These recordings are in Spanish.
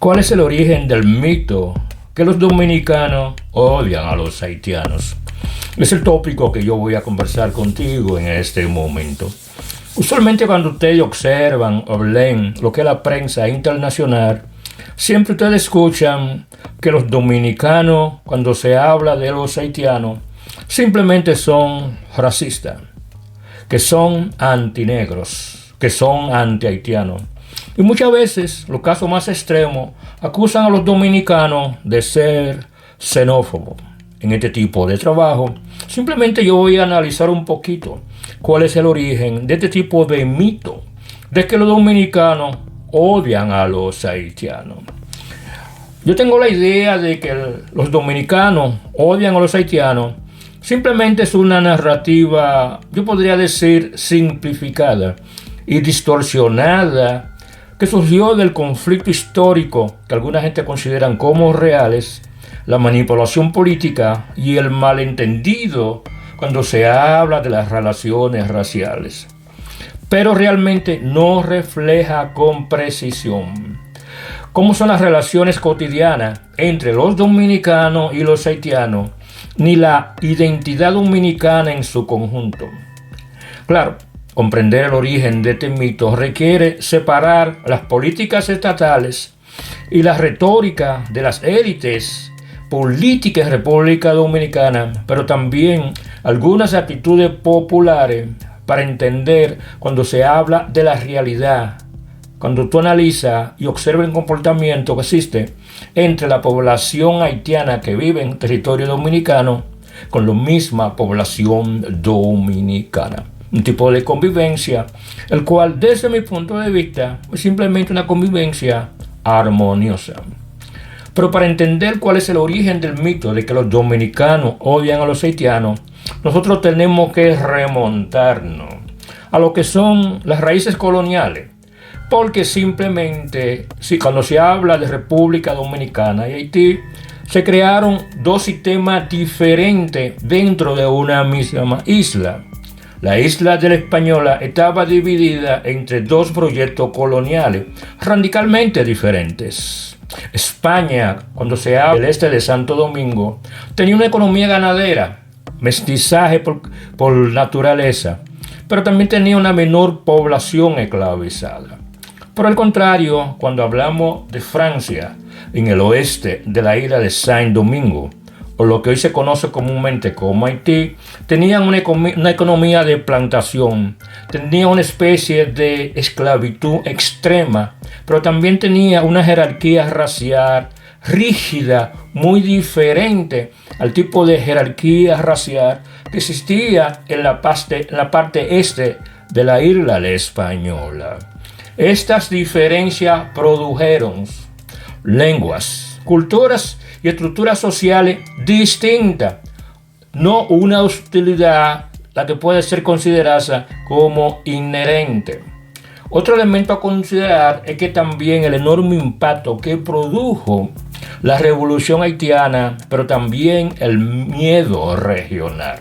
¿Cuál es el origen del mito que los dominicanos odian a los haitianos? Es el tópico que yo voy a conversar contigo en este momento. Usualmente cuando ustedes observan o leen lo que es la prensa internacional, siempre ustedes escuchan que los dominicanos, cuando se habla de los haitianos, simplemente son racistas, que son antinegros, que son anti-haitianos. Y muchas veces, los casos más extremos, acusan a los dominicanos de ser xenófobos. En este tipo de trabajo, simplemente yo voy a analizar un poquito cuál es el origen de este tipo de mito, de que los dominicanos odian a los haitianos. Yo tengo la idea de que los dominicanos odian a los haitianos. Simplemente es una narrativa, yo podría decir, simplificada y distorsionada, que surgió del conflicto histórico que alguna gente consideran como reales, la manipulación política y el malentendido cuando se habla de las relaciones raciales. Pero realmente no refleja con precisión cómo son las relaciones cotidianas entre los dominicanos y los haitianos, ni la identidad dominicana en su conjunto. Claro, comprender el origen de este mito requiere separar las políticas estatales y la retórica de las élites políticas de República Dominicana, pero también algunas actitudes populares para entender cuando se habla de la realidad, cuando tú analizas y observas el comportamiento que existe entre la población haitiana que vive en territorio dominicano con la misma población dominicana. Un tipo de convivencia, el cual desde mi punto de vista es simplemente una convivencia armoniosa. Pero para entender cuál es el origen del mito de que los dominicanos odian a los haitianos, nosotros tenemos que remontarnos a lo que son las raíces coloniales. Porque simplemente, cuando se habla de República Dominicana y Haití, se crearon dos sistemas diferentes dentro de una misma isla. La isla de la Española estaba dividida entre dos proyectos coloniales radicalmente diferentes. España, cuando se habla del este de Santo Domingo, tenía una economía ganadera, mestizaje por naturaleza, pero también tenía una menor población esclavizada. Por el contrario, cuando hablamos de Francia, en el oeste de la isla de Saint-Domingue, o lo que hoy se conoce comúnmente como Haití, tenían una economía de plantación, tenía una especie de esclavitud extrema, pero también tenía una jerarquía racial rígida, muy diferente al tipo de jerarquía racial que existía en la parte este de la isla española. Estas diferencias produjeron lenguas, culturas y estructuras sociales distintas, no una hostilidad la que puede ser considerada como inherente. Otro elemento a considerar es que también el enorme impacto que produjo la revolución haitiana, pero también el miedo regional.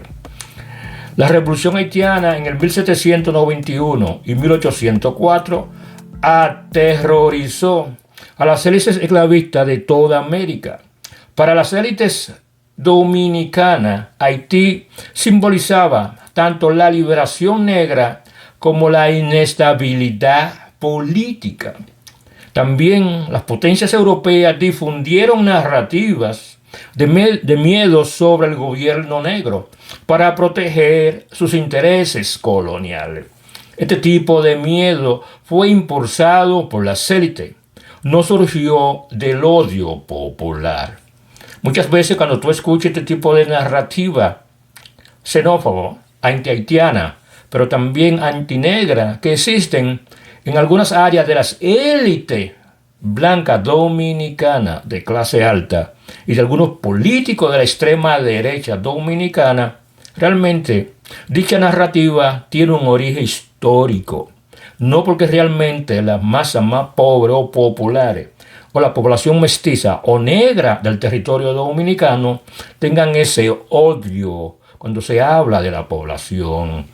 La revolución haitiana en el 1791 y 1804 aterrorizó a las élites esclavistas de toda América. Para las élites dominicanas, Haití simbolizaba tanto la liberación negra como la inestabilidad política. También las potencias europeas difundieron narrativas de miedo sobre el gobierno negro para proteger sus intereses coloniales. Este tipo de miedo fue impulsado por las élites, no surgió del odio popular. Muchas veces cuando tú escuchas este tipo de narrativa xenófobo, anti-haitiana, pero también antinegra, que existen en algunas áreas de las élites blancas dominicanas de clase alta y de algunos políticos de la extrema derecha dominicana, realmente dicha narrativa tiene un origen histórico, no porque realmente las masas más pobres o populares o la población mestiza o negra del territorio dominicano tengan ese odio cuando se habla de la población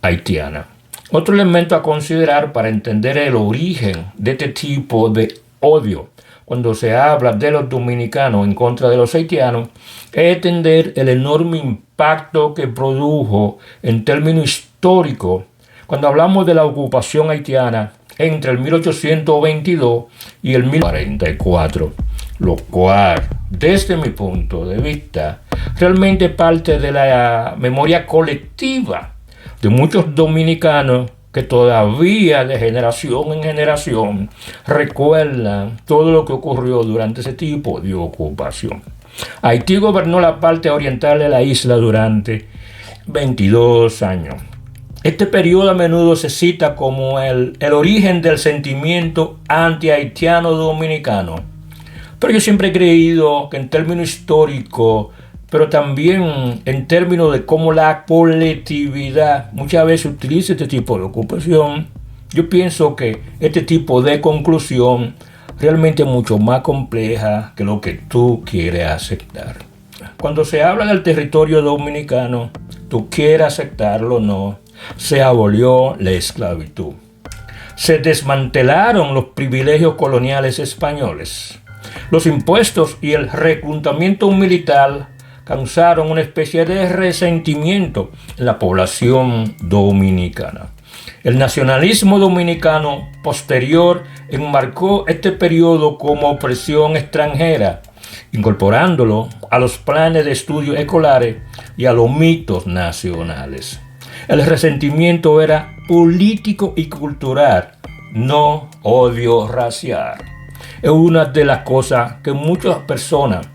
haitiana. Otro elemento a considerar para entender el origen de este tipo de odio cuando se habla de los dominicanos en contra de los haitianos es entender el enorme impacto que produjo en términos históricos cuando hablamos de la ocupación haitiana entre el 1822 y el 1844, lo cual, desde mi punto de vista, realmente parte de la memoria colectiva de muchos dominicanos que todavía de generación en generación recuerdan todo lo que ocurrió durante ese tipo de ocupación. Haití gobernó la parte oriental de la isla durante 22 años. Este periodo a menudo se cita como el origen del sentimiento anti-haitiano dominicano. Pero yo siempre he creído que en términos históricos, pero también en términos de cómo la colectividad muchas veces utiliza este tipo de ocupación, yo pienso que este tipo de conclusión realmente es mucho más compleja que lo que tú quieres aceptar. Cuando se habla del territorio dominicano, tú quieras aceptarlo o no, se abolió la esclavitud. Se desmantelaron los privilegios coloniales españoles. Los impuestos y el reclutamiento militar causaron una especie de resentimiento en la población dominicana. El nacionalismo dominicano posterior enmarcó este periodo como opresión extranjera, incorporándolo a los planes de estudios escolares y a los mitos nacionales. El resentimiento era político y cultural, no odio racial. Es una de las cosas que muchas personas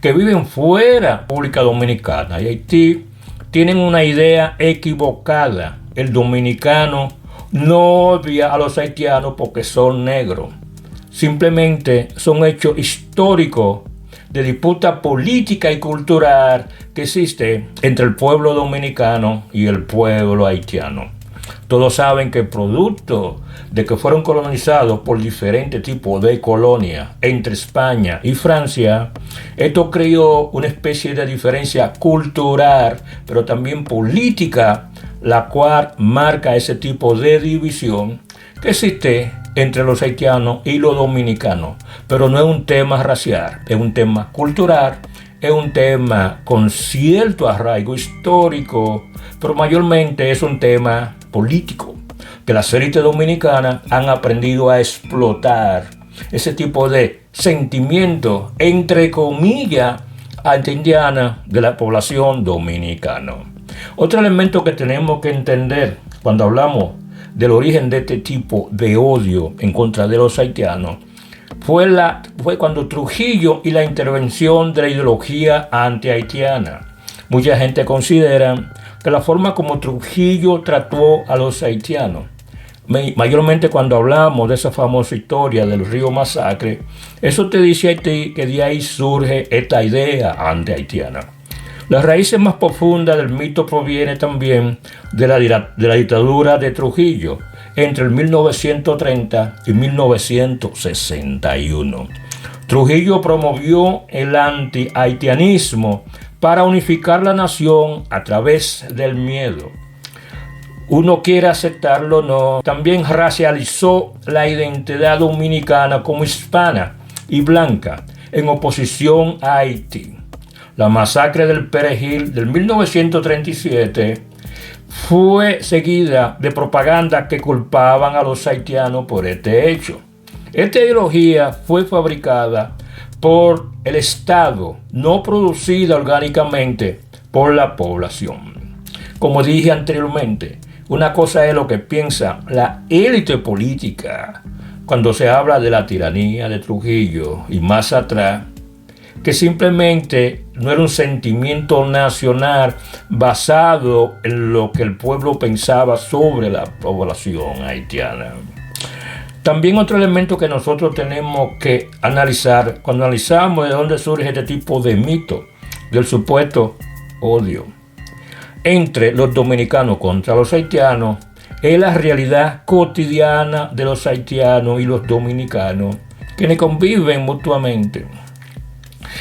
que viven fuera de la República Dominicana y Haití tienen una idea equivocada. El dominicano no odia a los haitianos porque son negros. Simplemente son hechos históricos de disputa política y cultural que existe entre el pueblo dominicano y el pueblo haitiano. Todos saben que producto de que fueron colonizados por diferentes tipos de colonias entre España y Francia, esto creó una especie de diferencia cultural, pero también política, la cual marca ese tipo de división que existe entre los haitianos y los dominicanos. Pero no es un tema racial, es un tema cultural, es un tema con cierto arraigo histórico, pero mayormente es un tema político, que las élites dominicanas han aprendido a explotar ese tipo de sentimiento, entre comillas, anti-indiana de la población dominicana. Otro elemento que tenemos que entender cuando hablamos del origen de este tipo de odio en contra de los haitianos fue cuando Trujillo y la intervención de la ideología anti-haitiana. Mucha gente considera que la forma como Trujillo trató a los haitianos, mayormente cuando hablamos de esa famosa historia del Río Masacre, eso te dice a ti que de ahí surge esta idea anti-haitiana. Las raíces más profundas del mito proviene también de la dictadura de Trujillo entre el 1930 y 1961. Trujillo promovió el anti-haitianismo para unificar la nación a través del miedo. Uno quiere aceptarlo o no, también racializó la identidad dominicana como hispana y blanca en oposición a Haití. La masacre del Perejil del 1937 fue seguida de propaganda que culpaban a los haitianos por este hecho. Esta ideología fue fabricada por el Estado, no producida orgánicamente por la población. Como dije anteriormente, una cosa es lo que piensa la élite política cuando se habla de la tiranía de Trujillo y más atrás, que simplemente no era un sentimiento nacional basado en lo que el pueblo pensaba sobre la población haitiana. También otro elemento que nosotros tenemos que analizar cuando analizamos de dónde surge este tipo de mito del supuesto odio entre los dominicanos contra los haitianos es la realidad cotidiana de los haitianos y los dominicanos, quienes conviven mutuamente.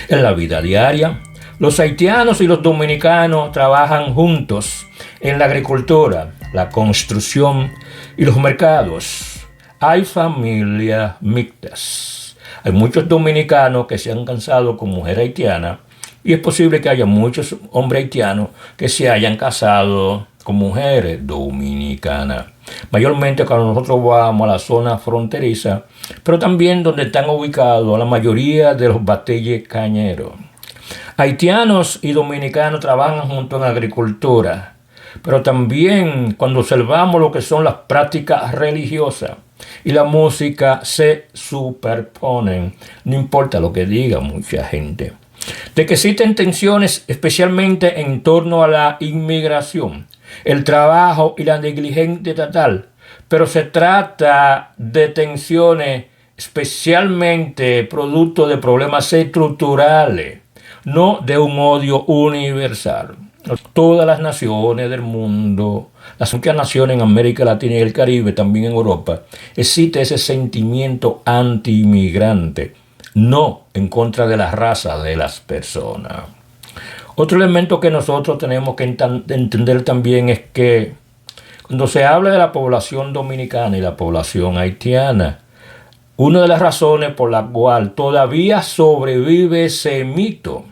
En la vida diaria, los haitianos y los dominicanos trabajan juntos en la agricultura, la construcción y los mercados. Hay familias mixtas. Hay muchos dominicanos que se han casado con mujer haitiana y es posible que haya muchos hombres haitianos que se hayan casado con mujeres dominicanas. Mayormente cuando nosotros vamos a la zona fronteriza, pero también donde están ubicados la mayoría de los batalles cañeros. Haitianos y dominicanos trabajan juntos en agricultura, pero también cuando observamos lo que son las prácticas religiosas y la música se superponen, no importa lo que diga mucha gente. De que existen tensiones especialmente en torno a la inmigración, el trabajo y la negligencia estatal, pero se trata de tensiones especialmente producto de problemas estructurales, no de un odio universal. Todas las naciones del mundo, las únicas naciones en América Latina y el Caribe, también en Europa, existe ese sentimiento anti-inmigrante, no en contra de la raza de las personas. Otro elemento que nosotros tenemos que entender también es que cuando se habla de la población dominicana y la población haitiana, una de las razones por la cual todavía sobrevive ese mito,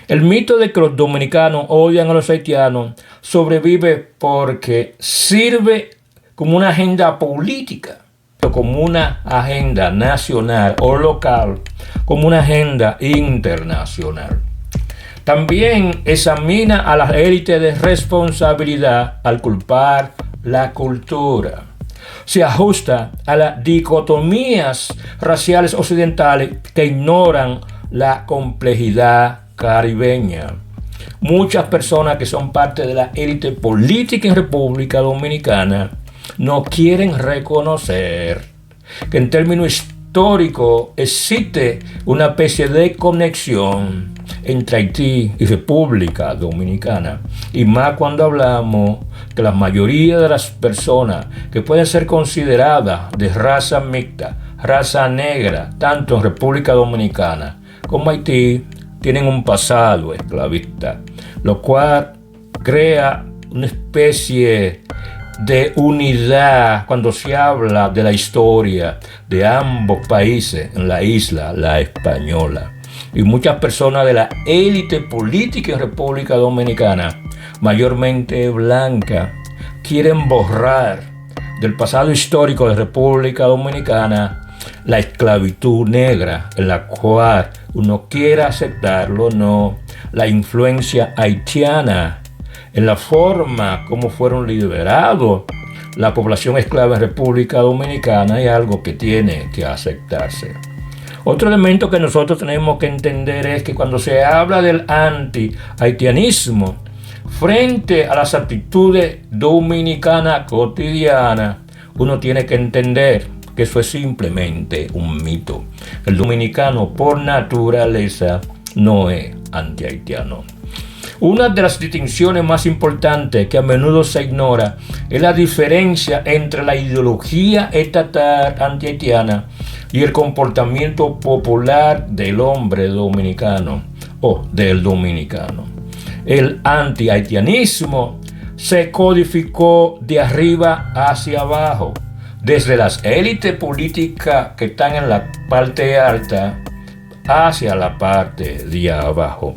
el mito de que los dominicanos odian a los haitianos, sobrevive porque sirve como una agenda política, como una agenda nacional o local, como una agenda internacional. También examina a las élites de responsabilidad al culpar la cultura. Se ajusta a las dicotomías raciales occidentales que ignoran la complejidad caribeña. Muchas personas que son parte de la élite política en República Dominicana no quieren reconocer que en términos históricos existe una especie de conexión entre Haití y República Dominicana, y más cuando hablamos que la mayoría de las personas que pueden ser consideradas de raza mixta, raza negra, tanto en República Dominicana como Haití, tienen un pasado esclavista, lo cual crea una especie de unidad cuando se habla de la historia de ambos países en la isla, la española. Y muchas personas de la élite política en República Dominicana, mayormente blanca, quieren borrar del pasado histórico de República Dominicana la esclavitud negra, en la cual uno quiere aceptarlo o no, la influencia haitiana en la forma como fueron liberados la población esclava en República Dominicana, es algo que tiene que aceptarse. Otro elemento que nosotros tenemos que entender es que cuando se habla del anti-haitianismo frente a las actitudes dominicanas cotidianas, uno tiene que entender que eso es simplemente un mito. El dominicano por naturaleza no es anti-haitiano. Una de las distinciones más importantes que a menudo se ignora es la diferencia entre la ideología estatal anti-haitiana y el comportamiento popular del hombre dominicano o del dominicano. El anti-haitianismo se codificó de arriba hacia abajo, desde las élites políticas que están en la parte alta hacia la parte de abajo.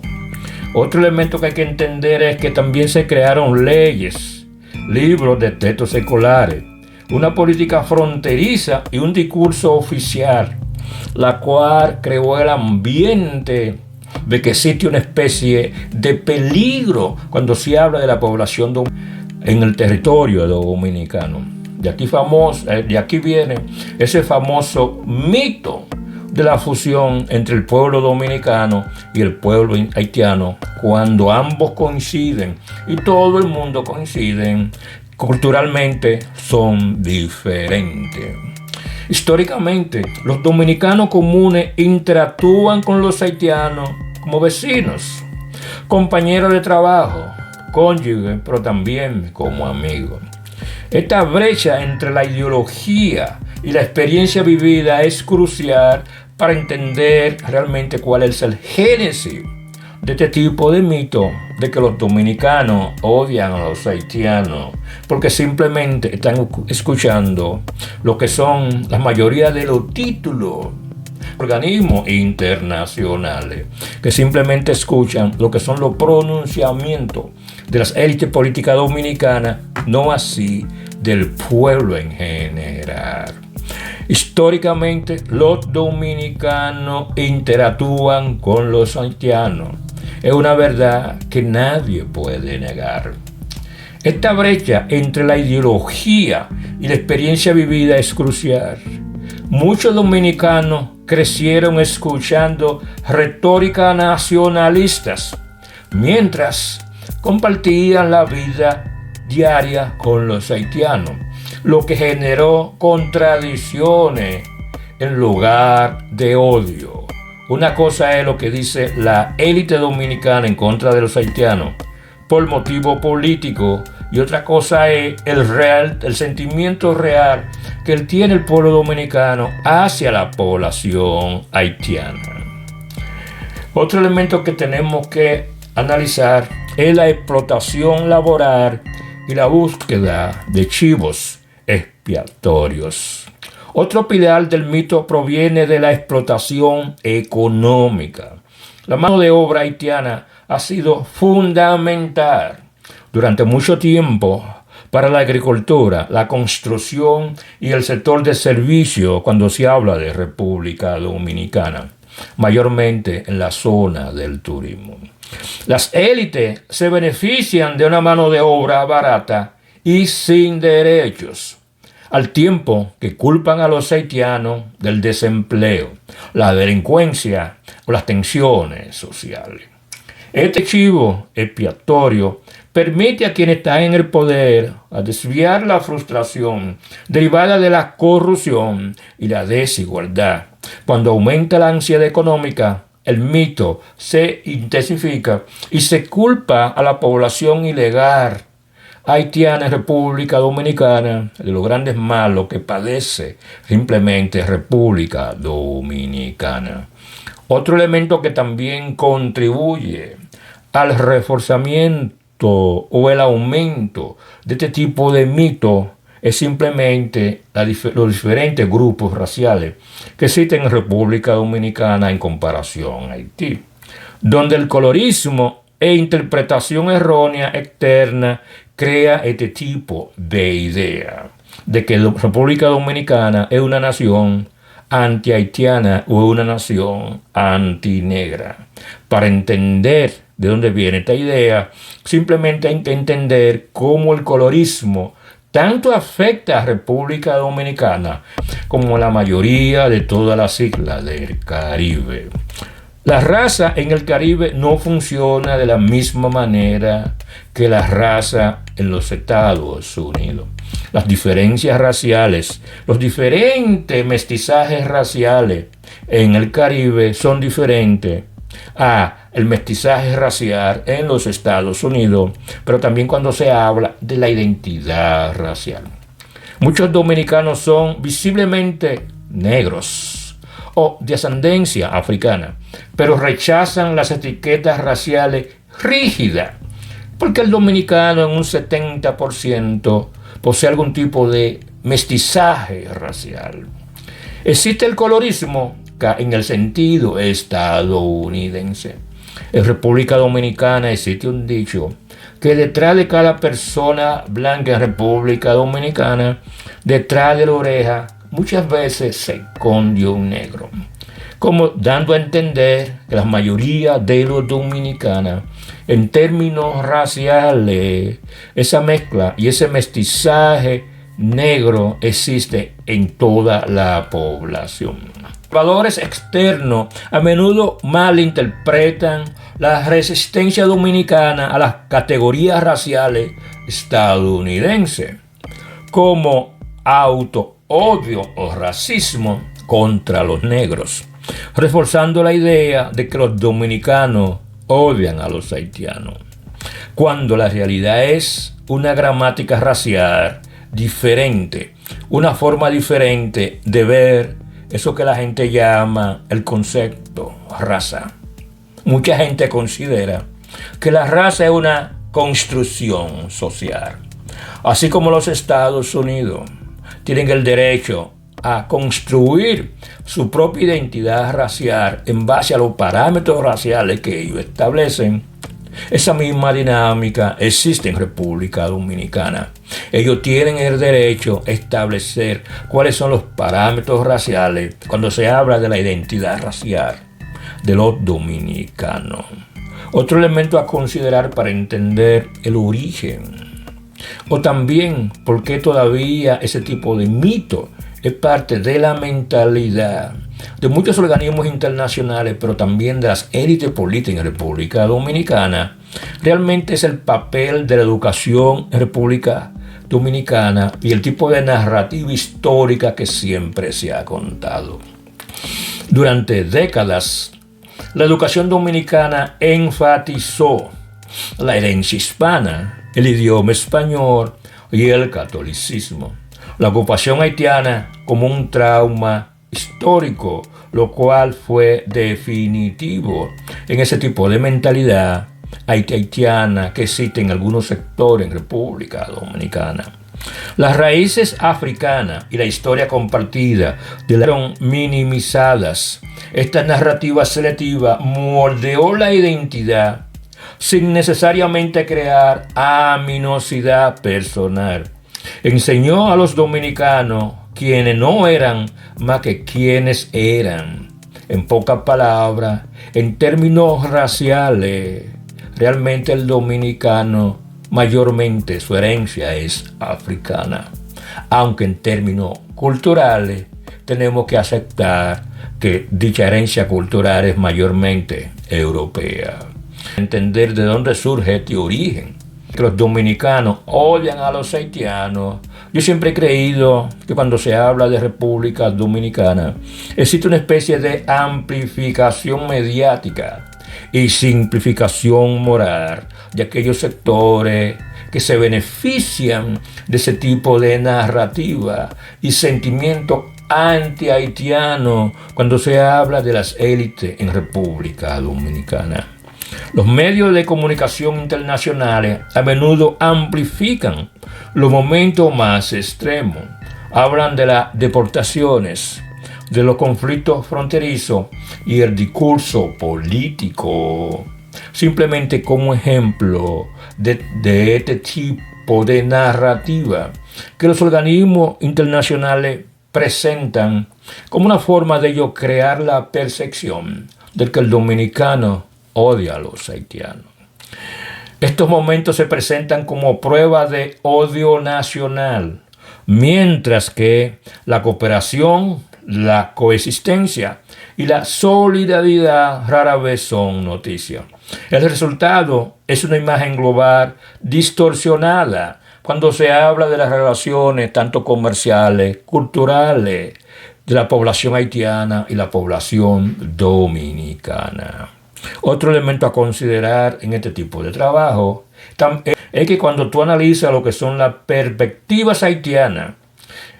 Otro elemento que hay que entender es que también se crearon leyes, libros de textos escolares, una política fronteriza y un discurso oficial, la cual creó el ambiente de que existe una especie de peligro cuando se habla de la población en el territorio dominicano. De aquí viene ese famoso mito de la fusión entre el pueblo dominicano y el pueblo haitiano, cuando ambos coinciden y todo el mundo coinciden, culturalmente son diferentes. Históricamente, los dominicanos comunes interactúan con los haitianos como vecinos, compañeros de trabajo, cónyuges, pero también como amigos. Esta brecha entre la ideología y la experiencia vivida es crucial para entender realmente cuál es el génesis de este tipo de mito de que los dominicanos odian a los haitianos porque simplemente están escuchando lo que son la mayoría de los títulos organismos internacionales que simplemente escuchan lo que son los pronunciamientos de las élites políticas dominicanas, no así del pueblo en general. Históricamente, los dominicanos interactúan con los haitianos. Es una verdad que nadie puede negar. Esta brecha entre la ideología y la experiencia vivida es crucial. Muchos dominicanos crecieron escuchando retórica nacionalistas, mientras compartían la vida diaria con los haitianos, lo que generó contradicciones en lugar de odio. Una cosa es lo que dice la élite dominicana en contra de los haitianos por motivo político, y otra cosa es el sentimiento real que tiene el pueblo dominicano hacia la población haitiana. Otro elemento que tenemos que analizar es la explotación laboral y la búsqueda de chivos expiatorios. Otro pilar del mito proviene de la explotación económica. La mano de obra haitiana ha sido fundamental durante mucho tiempo para la agricultura, la construcción y el sector de servicio cuando se habla de República Dominicana, mayormente en la zona del turismo. Las élites se benefician de una mano de obra barata y sin derechos, al tiempo que culpan a los haitianos del desempleo, la delincuencia o las tensiones sociales. Este chivo expiatorio permite a quienes están en el poder a desviar la frustración derivada de la corrupción y la desigualdad. Cuando aumenta la ansiedad económica, el mito se intensifica y se culpa a la población ilegal haitiana en República Dominicana de los grandes males que padece simplemente República Dominicana. Otro elemento que también contribuye al reforzamiento o el aumento de este tipo de mito es simplemente los diferentes grupos raciales que existen en República Dominicana en comparación a Haití, donde el colorismo e interpretación errónea externa crea este tipo de idea de que la República Dominicana es una nación anti-haitiana o una nación antinegra. Para entender de dónde viene esta idea, simplemente hay que entender cómo el colorismo tanto afecta a República Dominicana como a la mayoría de todas las islas del Caribe. La raza en el Caribe no funciona de la misma manera que la raza en los Estados Unidos. Las diferencias raciales, los diferentes mestizajes raciales en el Caribe son diferentes a el mestizaje racial en los Estados Unidos, pero también cuando se habla de la identidad racial. Muchos dominicanos son visiblemente negros o de ascendencia africana, pero rechazan las etiquetas raciales rígidas, porque el dominicano en un 70% posee algún tipo de mestizaje racial. Existe el colorismo en el sentido estadounidense. En República Dominicana existe un dicho que detrás de cada persona blanca en República Dominicana, detrás de la oreja, muchas veces se esconde un negro, como dando a entender que la mayoría de los dominicanos, en términos raciales, esa mezcla y ese mestizaje negro existe en toda la población. Valores externos a menudo malinterpretan la resistencia dominicana a las categorías raciales estadounidenses, como auto-odio o racismo contra los negros, reforzando la idea de que los dominicanos odian a los haitianos, cuando la realidad es una gramática racial diferente, una forma diferente de ver eso que la gente llama el concepto raza. Mucha gente considera que la raza es una construcción social. Así como los Estados Unidos tienen el derecho a construir su propia identidad racial en base a los parámetros raciales que ellos establecen, esa misma dinámica existe en República Dominicana. Ellos tienen el derecho a establecer cuáles son los parámetros raciales cuando se habla de la identidad racial de los dominicanos. Otro elemento a considerar para entender el origen, o también por qué todavía ese tipo de mito es parte de la mentalidad de muchos organismos internacionales, pero también de las élites políticas en República Dominicana, realmente es el papel de la educación en República Dominicana y el tipo de narrativa histórica que siempre se ha contado. Durante décadas, la educación dominicana enfatizó la herencia hispana, el idioma español y el catolicismo. La ocupación haitiana como un trauma histórico, lo cual fue definitivo en ese tipo de mentalidad haitiana que existe en algunos sectores en República Dominicana. Las raíces africanas y la historia compartida fueron minimizadas. Esta narrativa selectiva moldeó la identidad sin necesariamente crear animosidad personal. Enseñó a los dominicanos quienes no eran más que quienes eran. En pocas palabras, en términos raciales, realmente el dominicano mayormente su herencia es africana. Aunque en términos culturales tenemos que aceptar que dicha herencia cultural es mayormente europea. Entender de dónde surge este origen. Que los dominicanos odian a los haitianos. Yo siempre he creído que cuando se habla de República Dominicana existe una especie de amplificación mediática y simplificación moral de aquellos sectores que se benefician de ese tipo de narrativa y sentimiento anti-haitiano cuando se habla de las élites en República Dominicana. Los medios de comunicación internacionales a menudo amplifican los momentos más extremos. Hablan de las deportaciones, de los conflictos fronterizos y el discurso político. Simplemente como ejemplo de este tipo de narrativa que los organismos internacionales presentan como una forma de ellos crear la percepción de que el dominicano odia a los haitianos. Estos momentos se presentan como prueba de odio nacional, mientras que la cooperación, la coexistencia y la solidaridad rara vez son noticias. El resultado es una imagen global distorsionada cuando se habla de las relaciones tanto comerciales, culturales, de la población haitiana y la población dominicana. Otro elemento a considerar en este tipo de trabajo es que cuando tú analizas lo que son las perspectivas haitianas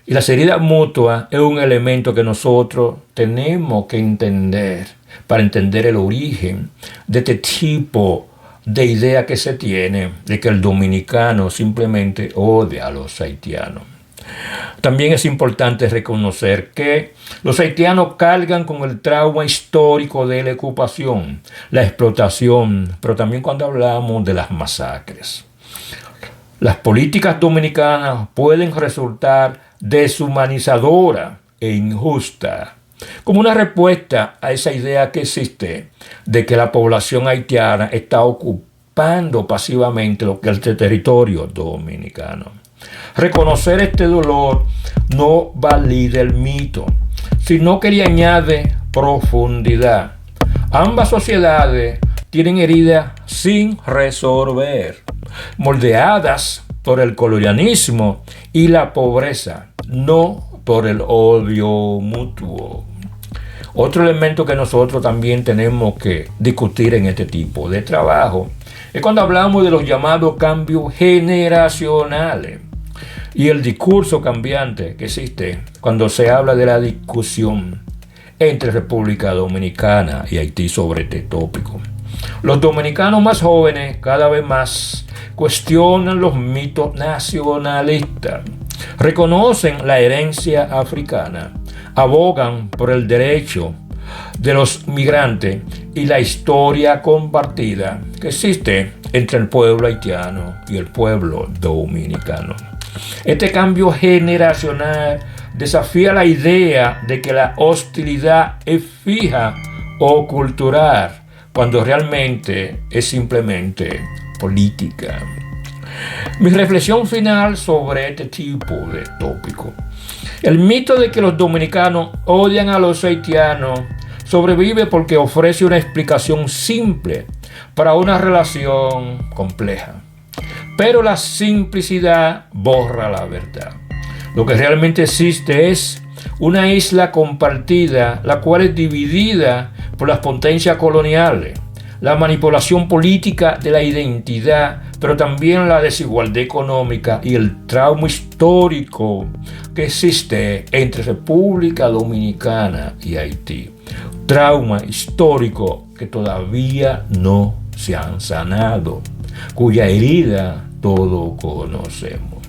y las heridas mutuas, es un elemento que nosotros tenemos que entender para entender el origen de este tipo de idea que se tiene de que el dominicano simplemente odia a los haitianos. También es importante reconocer que los haitianos cargan con el trauma histórico de la ocupación, la explotación, pero también cuando hablamos de las masacres. Las políticas dominicanas pueden resultar deshumanizadoras e injustas, como una respuesta a esa idea que existe de que la población haitiana está ocupando pasivamente lo que es el territorio dominicano. Reconocer este dolor no valida el mito, sino que le añade profundidad. Ambas sociedades tienen heridas sin resolver, moldeadas por el colonialismo y la pobreza, no por el odio mutuo. Otro elemento que nosotros también tenemos que discutir en este tipo de trabajo es cuando hablamos de los llamados cambios generacionales y el discurso cambiante que existe cuando se habla de la discusión entre República Dominicana y Haití sobre este tópico. Los dominicanos más jóvenes cada vez más cuestionan los mitos nacionalistas reconocen la herencia africana, abogan por el derecho de los migrantes y la historia compartida que existe entre el pueblo haitiano y el pueblo dominicano. Este cambio generacional desafía la idea de que la hostilidad es fija o cultural, cuando realmente es simplemente política. Mi reflexión final sobre este tipo de tópico. El mito de que los dominicanos odian a los haitianos sobrevive porque ofrece una explicación simple para una relación compleja. Pero la simplicidad borra la verdad. Lo que realmente existe es una isla compartida, la cual es dividida por las potencias coloniales, la manipulación política de la identidad, pero también la desigualdad económica y el trauma histórico que existe entre República Dominicana y Haití. Trauma histórico que todavía no se han sanado, cuya herida todos conocemos.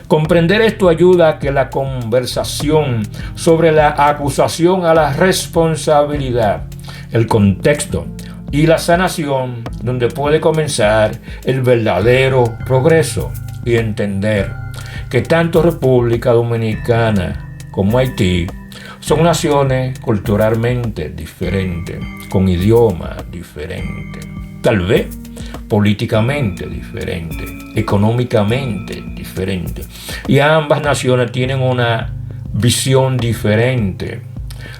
Comprender esto ayuda a que la conversación sobre la acusación a la responsabilidad, el contexto y la sanación, donde puede comenzar el verdadero progreso, y entender que tanto República Dominicana como Haití son naciones culturalmente diferentes, con idiomas diferentes, tal vez políticamente diferentes, económicamente diferentes, y ambas naciones tienen una visión diferente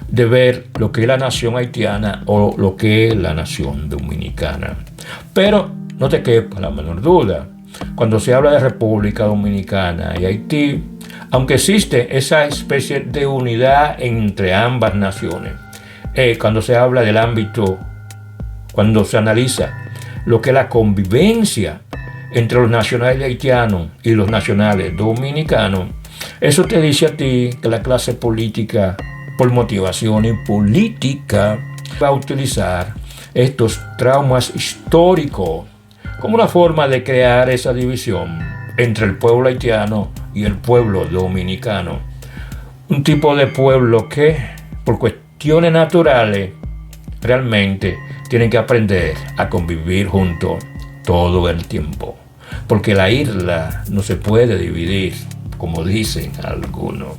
de ver lo que es la nación haitiana o lo que es la nación dominicana. Pero no te quepa la menor duda, cuando se habla de República Dominicana y Haití, aunque existe esa especie de unidad entre ambas naciones, cuando se habla del ámbito, cuando se analiza lo que es la convivencia entre los nacionales haitianos y los nacionales dominicanos, eso te dice a ti que la clase política, por motivaciones políticas, va a utilizar estos traumas históricos como una forma de crear esa división entre el pueblo haitiano y el pueblo dominicano. Un tipo de pueblo que, por cuestiones naturales, realmente tienen que aprender a convivir juntos todo el tiempo. Porque la isla no se puede dividir, como dicen algunos.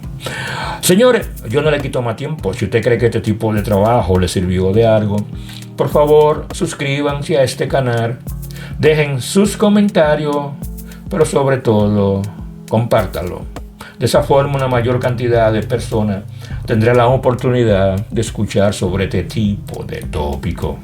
Señores, yo no le quito más tiempo. Si usted cree que este tipo de trabajo le sirvió de algo, por favor, suscríbanse a este canal, dejen sus comentarios, pero sobre todo, compártanlo. De esa forma, una mayor cantidad de personas tendrá la oportunidad de escuchar sobre este tipo de tópico.